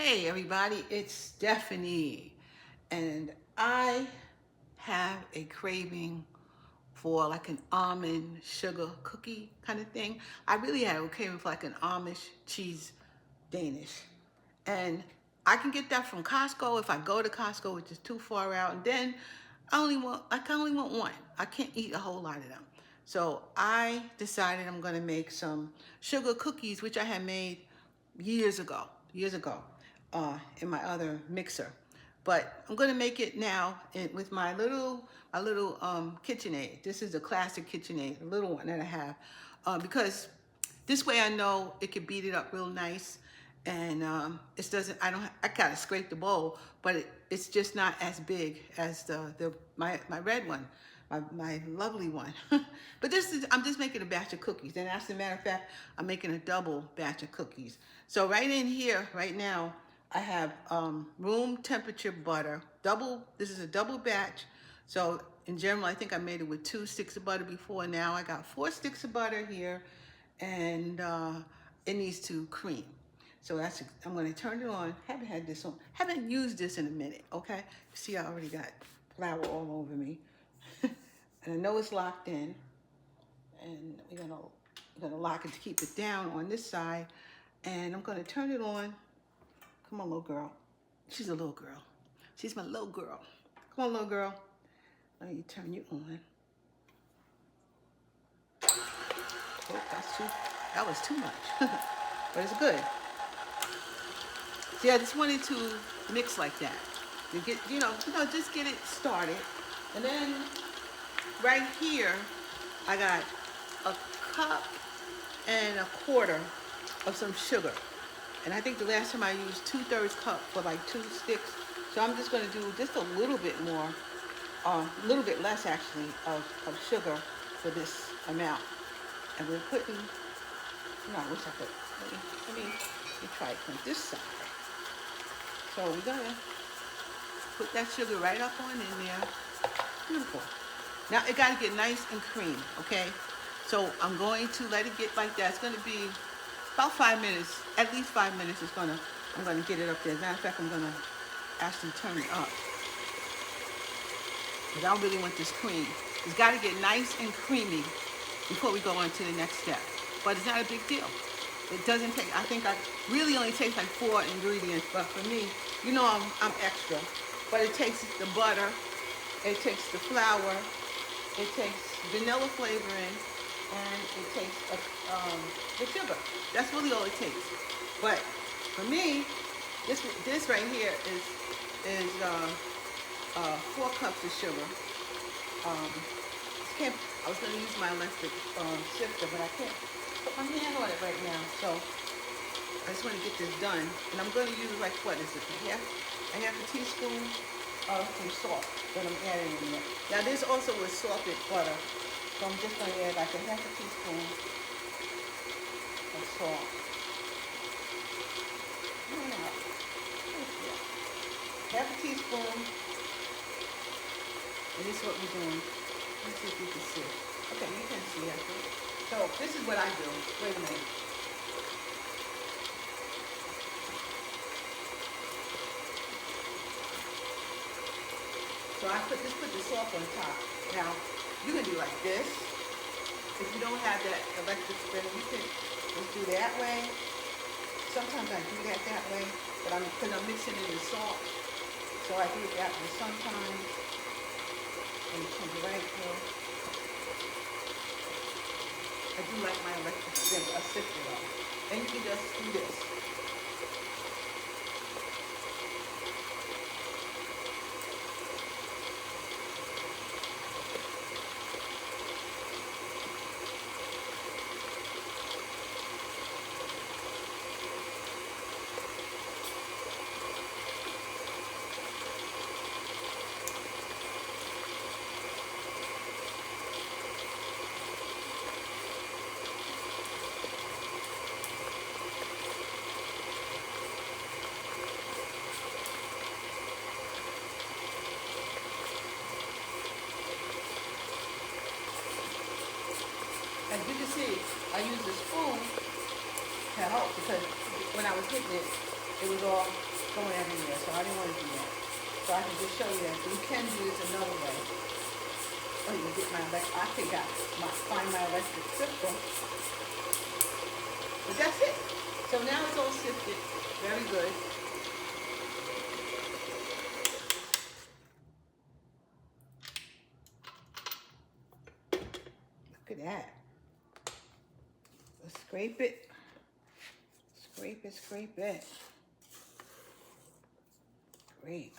Hey everybody, it's Stephanie, and I have a craving for like an almond sugar cookie kind of thing. I really have a craving for like an Amish cheese Danish, and I can get that from Costco if I go to Costco, which is too far out. And then I can only want one. I can't eat a whole lot of them. So I decided I'm gonna make some sugar cookies, which I had made years ago, in my other mixer. But I'm gonna make it now with my little KitchenAid. This is a classic KitchenAid, a little one that I have, because this way I know it can beat it up real nice, and it doesn't. I gotta scrape the bowl, but it's just not as big as my red one, my lovely one. But I'm just making a batch of cookies, and as a matter of fact, I'm making a double batch of cookies. So right in here, right now, I have room temperature butter. This is a double batch. So in general, I think I made it with 2 sticks of butter before. Now I got 4 sticks of butter here, and it needs to cream. So I'm going to turn it on. Haven't had this on. Haven't used this in a minute. Okay. See, I already got flour all over me, and I know it's locked in. And we're gonna lock it to keep it down on this side. And I'm gonna turn it on. Come on, little girl. She's a little girl. She's my little girl. Come on, little girl. Let me turn you on. Oh, that was too much. But it's good. See, I just wanted to mix like that. To get, just get it started. And then right here, I got a cup and a quarter of some sugar. And I think the last time I used 2/3 cup for like 2 sticks. So I'm just gonna do just a little bit more, a little bit less actually, of sugar for this amount. And we're putting, I wish I could, let me try it from this side. So we're gonna put that sugar right up on in there. Beautiful. Now it gotta get nice and creamy, okay? So I'm going to let it get like that. It's gonna be about 5 minutes, at least 5 minutes. I'm gonna get it up there. As a matter of fact, I'm gonna actually turn it up, because I really want this cream. It's gotta get nice and creamy before we go on to the next step. But it's not a big deal. It doesn't take, I think I really only takes like 4 ingredients, but for me, I'm extra. But it takes the butter, it takes the flour, it takes vanilla flavoring, and it takes the sugar. That's really all it takes. But for me, this right here is 4 cups of sugar. I was going to use my electric sifter, but I can't put my hand on it right now. So I just want to get this done. And I'm going to use like, what is it? I have a teaspoon of some salt that I'm adding in there. Now this also was salted butter. So I'm just going to add like a half a teaspoon of salt. Half a teaspoon. And this is what we're doing. Let's see if you can see. Okay, you can see it. So this is what I do. Wait a minute. So just put the salt on top. Now, you can do like this. If you don't have that electric spinner, you can just do that way. Sometimes I do that way, but because I'm mixing in the salt, so I do it that way sometimes. And it comes right through. I do like my electric spinner, a sifter though. And you can just do this. As you can see, I used a spoon to help, because when I was hitting it, it was all going everywhere, so I didn't want to do that. So I can just show you that you can do this another way. Oh, you get my electric, I think I might find my electric sifter. But that's it. So now it's all sifted. Very good. Look at that. Let's scrape it. Scrape it, scrape it. Great.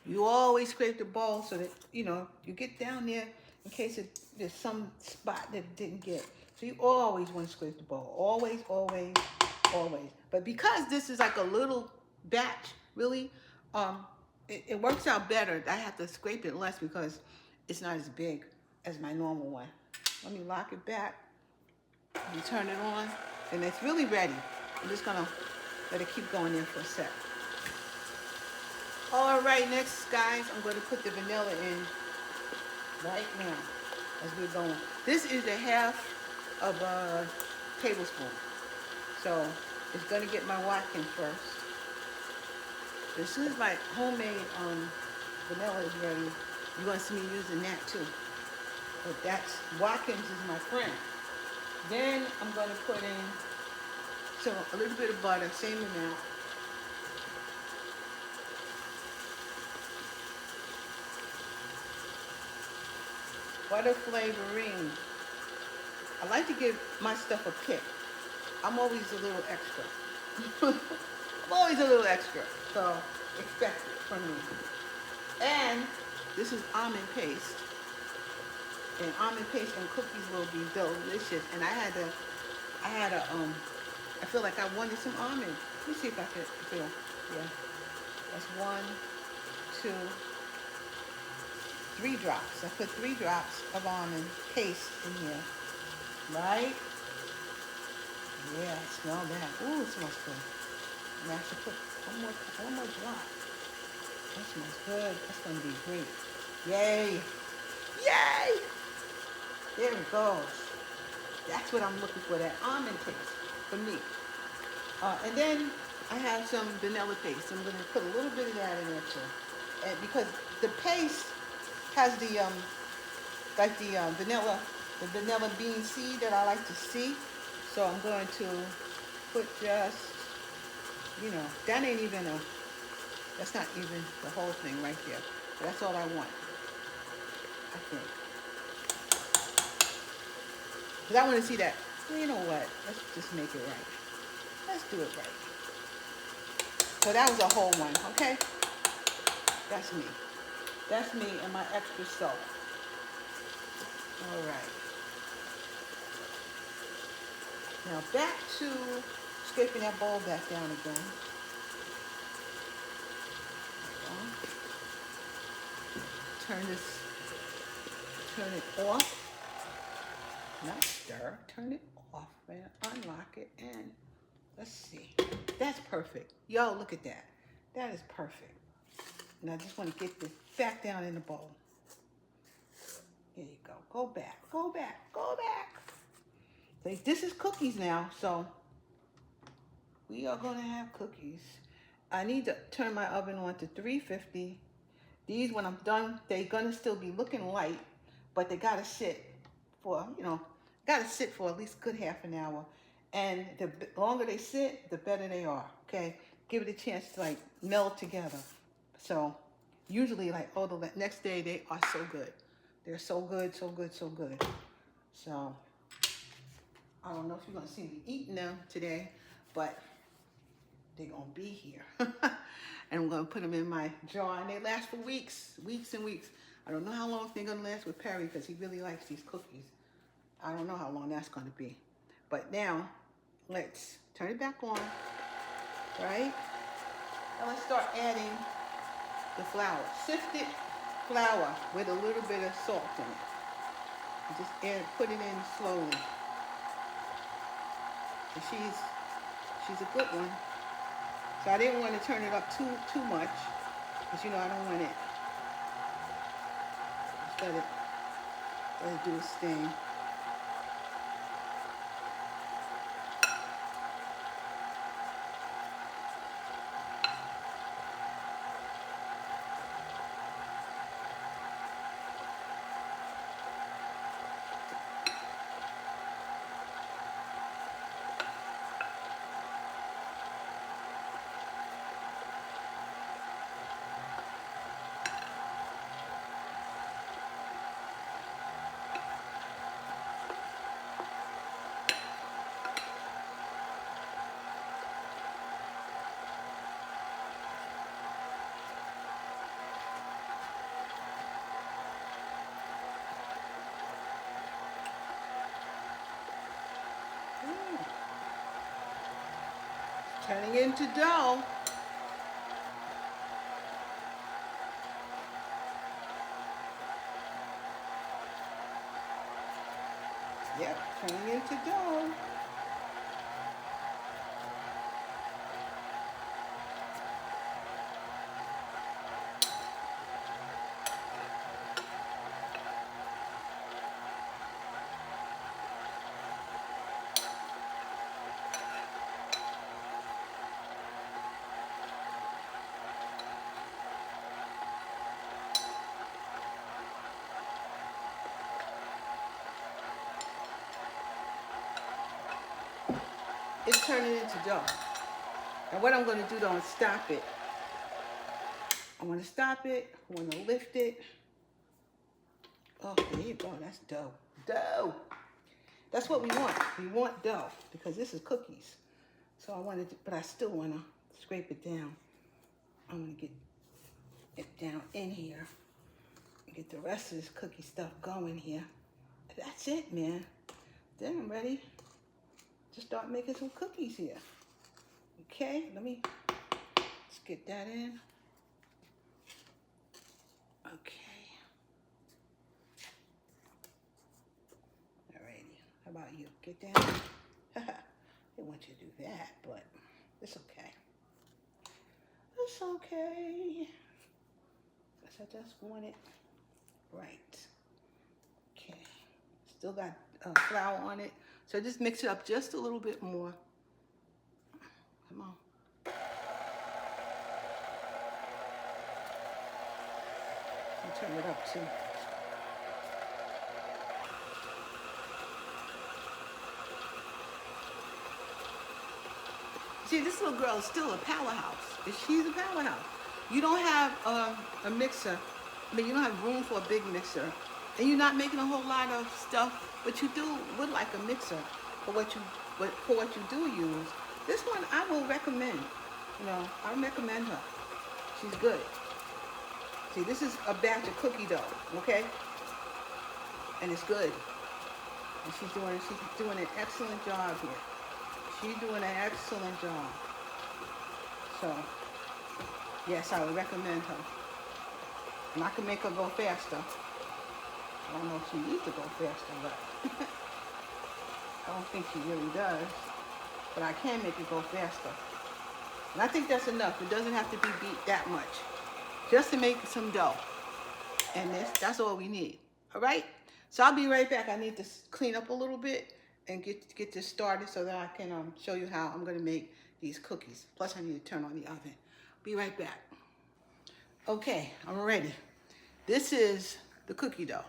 You always scrape the bowl so that, you know, you get down there in case there's some spot that it didn't get. So you always want to scrape the bowl. Always, always, always. But because this is like a little batch, really, it works out better. I have to scrape it less because it's not as big as my normal one. Let me lock it back. You turn it on, and it's really ready. I'm just gonna let it keep going in for a sec. All right, next, guys, I'm going to put the vanilla in right now as we're going. This is a half of a tablespoon. So it's going to get my Watkins first. As soon as my homemade vanilla is ready, you're going to see me using that too. But that's, Watkins is my friend. Then I'm going to put in a little bit of butter, same amount. Butter flavoring. I like to give my stuff a kick. I'm always a little extra. I'm always a little extra. So expect it from me. And this is almond paste. And almond paste and cookies will be delicious. And I feel like I wanted some almond. Let me see if I can feel. Yeah. That's 1, 2, 3 drops. I put 3 drops of almond paste in here. Right? Yeah, smell that. Ooh, it smells good. And I should put one more drop. That smells good. That's going to be great. Yay! Yay! There it goes. That's what I'm looking for, that almond taste for me. And then I have some vanilla paste. I'm going to put a little bit of that in there too. And because the paste has the vanilla bean seed that I like to see. So I'm going to put just, you know, that's not even the whole thing right there. But that's all I want, I think. Because I want to see that, well, you know what, let's just make it right. Let's do it right. So that was a whole one, okay? That's me. That's me and my extra salt. All right. Now back to scraping that bowl back down again. Turn it off. Not stir, turn it off and unlock it, and let's see. That's perfect. Yo, look at that. That is perfect. Now I just want to get this back down in the bowl. There you go. Go back, go back, go back. So this is cookies now, so we are going to have cookies. I need to turn my oven on to 350. These, when I'm done, they're going to still be looking light, but they got to sit for, at least a good half an hour. And the longer they sit, the better they are, okay? Give it a chance to, like, meld together. So usually, like, the next day, they are so good. They're so good, so good, so good. So I don't know if you're going to see me eating them today, but they're going to be here. And I'm going to put them in my jar, and they last for weeks, weeks and weeks. I don't know how long they're going to last with Perry because he really likes these cookies. I don't know how long that's going to be. But now, let's turn it back on, right? And let's start adding the flour. Sifted flour with a little bit of salt in it. And just put it in slowly. And she's a good one. So I didn't want to turn it up too much, because I don't want it. Just let it do its thing. Turning into dough. Yep, turning into dough. It's turning into dough. And what I'm going to do though is stop it. I want to stop it. I want to lift it. Oh, there you go. That's dough. Dough. That's what we want. We want dough because this is cookies. So I wanted to, but I still want to scrape it down. I'm going to get it down in here. Get the rest of this cookie stuff going here. That's it, man. Then I'm ready to start making some cookies here. Okay, let's get that in. Okay. Alrighty, how about you? Get down. They want you to do that, but it's okay. It's okay. Guess I just want it right. Okay, still got flour on it. So just mix it up just a little bit more. Come on. And turn it up too. See, this little girl is still a powerhouse. She's a powerhouse. You don't have a mixer. I mean, you don't have room for a big mixer. And you're not making a whole lot of stuff, but you would like a mixer for what you do use. This one I will recommend. I recommend her. She's good. See, this is a batch of cookie dough, okay? And it's good. And she's doing an excellent job here. She's doing an excellent job. So, yes, I would recommend her. And I can make her go faster. I don't know if she needs to go faster, but I don't think she really does. But I can make it go faster. And I think that's enough. It doesn't have to be beat that much. Just to make some dough. And that's all we need. All right? So I'll be right back. I need to clean up a little bit and get this started so that I can show you how I'm going to make these cookies. Plus, I need to turn on the oven. Be right back. Okay, I'm ready. This is the cookie dough.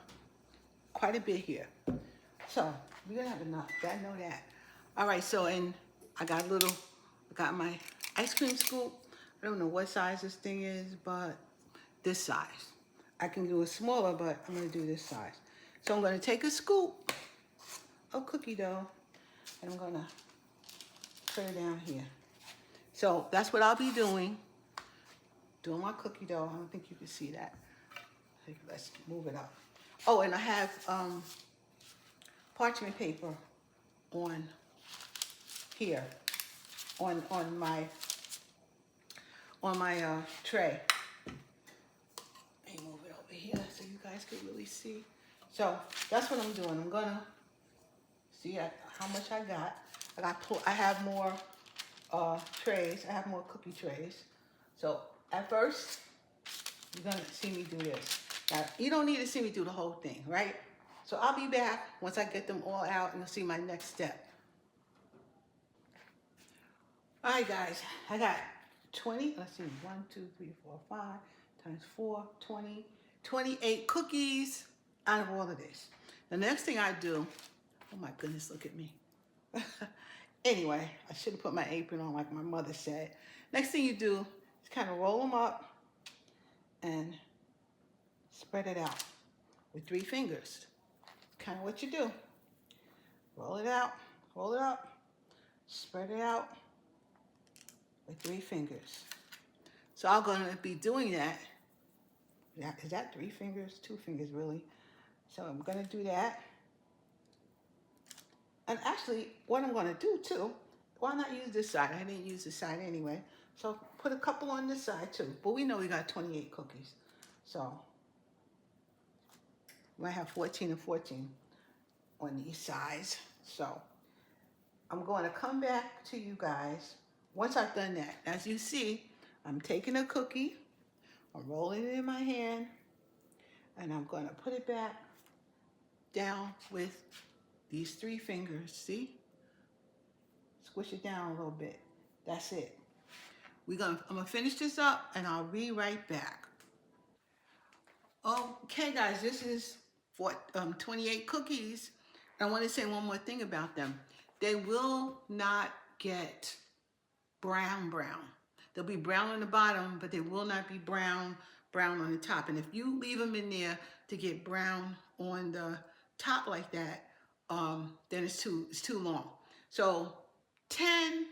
Quite a bit here. So, we're going to have enough. I know that. All right, so, and I got my ice cream scoop. I don't know what size this thing is, but this size. I can do it smaller, but I'm going to do this size. So I'm going to take a scoop of cookie dough, and I'm going to put it down here. So that's what I'll be doing my cookie dough. I don't think you can see that. Let's move it up. Oh, and I have parchment paper on here, on my tray. guys can really see. So that's what I'm doing. I'm gonna see how much I got. I have more trays. I have more cookie trays. So at first, you're gonna see me do this. Now, you don't need to see me do the whole thing, right? So I'll be back once I get them all out and you'll see my next step. All right, guys, I got 20, let's see, 1, 2, 3, 4, 5 times 4, 20, 28 cookies out of all of this. The next thing I do, oh my goodness, look at me. Anyway, I should have put my apron on like my mother said. Next thing you do is kind of roll them up and spread it out with 3 fingers. Kind of what you do. Roll it out, roll it up, spread it out with 3 fingers. So I'm going to be doing that. Is that 3 fingers? 2 fingers, really. So I'm going to do that. And actually, what I'm going to do, too, why not use this side? I didn't use this side anyway. So put a couple on this side, too. But we know we got 28 cookies. So we might have 14 and 14 on these sides. So I'm going to come back to you guys once I've done that. As you see, I'm taking a cookie, I'm rolling it in my hand, and I'm going to put it back down with these 3 fingers. See? Squish it down a little bit. That's it. I'm going to finish this up, and I'll be right back. Okay, guys, this is for 28 cookies. I want to say one more thing about them. They will not get brown. They'll be brown on the bottom, but they will not be brown on the top. And if you leave them in there to get brown on the top like that, then it's too long. So 10,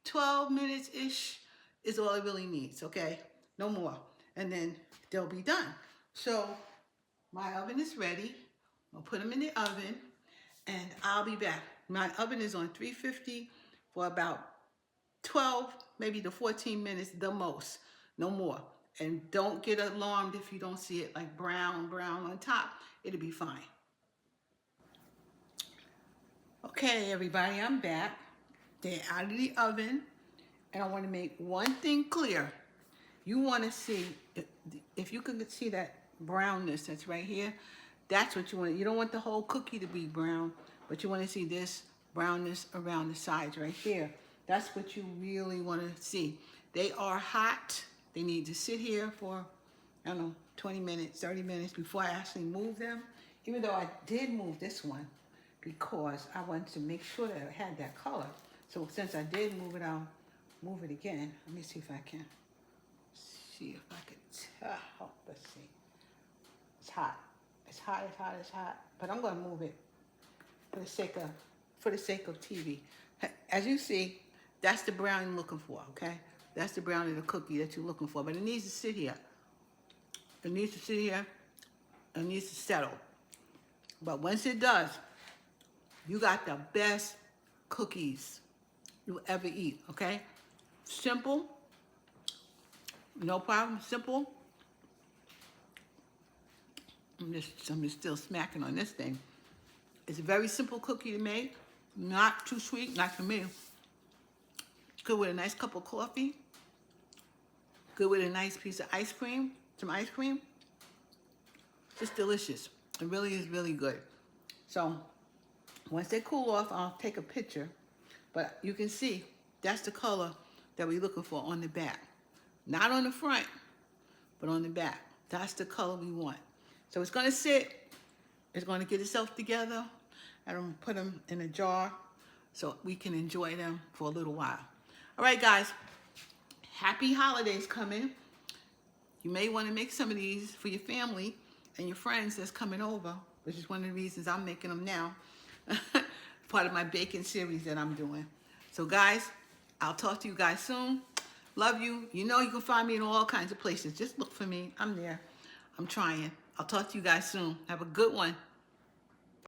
12 minutes-ish is all it really needs, okay? No more. And then they'll be done. So my oven is ready. I'll put them in the oven and I'll be back. My oven is on 350 for about 12, maybe to 14 minutes, the most, no more. And don't get alarmed if you don't see it like brown on top. It'll be fine. Okay, everybody, I'm back. They're out of the oven, and I want to make one thing clear. You want to see, if you can see that brownness that's right here, that's what you want. You don't want the whole cookie to be brown, but you want to see this brownness around the sides right here. That's what you really want to see. They are hot. They need to sit here for, I don't know, 20 minutes, 30 minutes before I actually move them. Even though I did move this one because I wanted to make sure that it had that color. So since I did move it, I'll move it again. Let me see if I can see if I can tell. Let's see. It's hot. It's hot, it's hot, it's hot. But I'm going to move it for the sake of TV. As you see, that's the brown you're looking for, okay? That's the brown of the cookie that you're looking for. But it needs to sit here. It needs to sit here. It needs to settle. But once it does, you got the best cookies you'll ever eat, okay? Simple. No problem. Simple. I'm just still smacking on this thing. It's a very simple cookie to make. Not too sweet, not for me. Good with a nice cup of coffee. Good with a nice piece of ice cream, some ice cream. Just delicious. It really is really good. So once they cool off, I'll take a picture. But you can see that's the color that we're looking for on the back. Not on the front, but on the back. That's the color we want. So it's going to sit. It's going to get itself together. I'm going to put them in a jar so we can enjoy them for a little while. All right, guys. Happy holidays coming. You may want to make some of these for your family and your friends that's coming over, which is one of the reasons I'm making them now. Part of my baking series that I'm doing. So, guys, I'll talk to you guys soon. Love you. You know you can find me in all kinds of places. Just look for me. I'm there. I'm trying. I'll talk to you guys soon. Have a good one.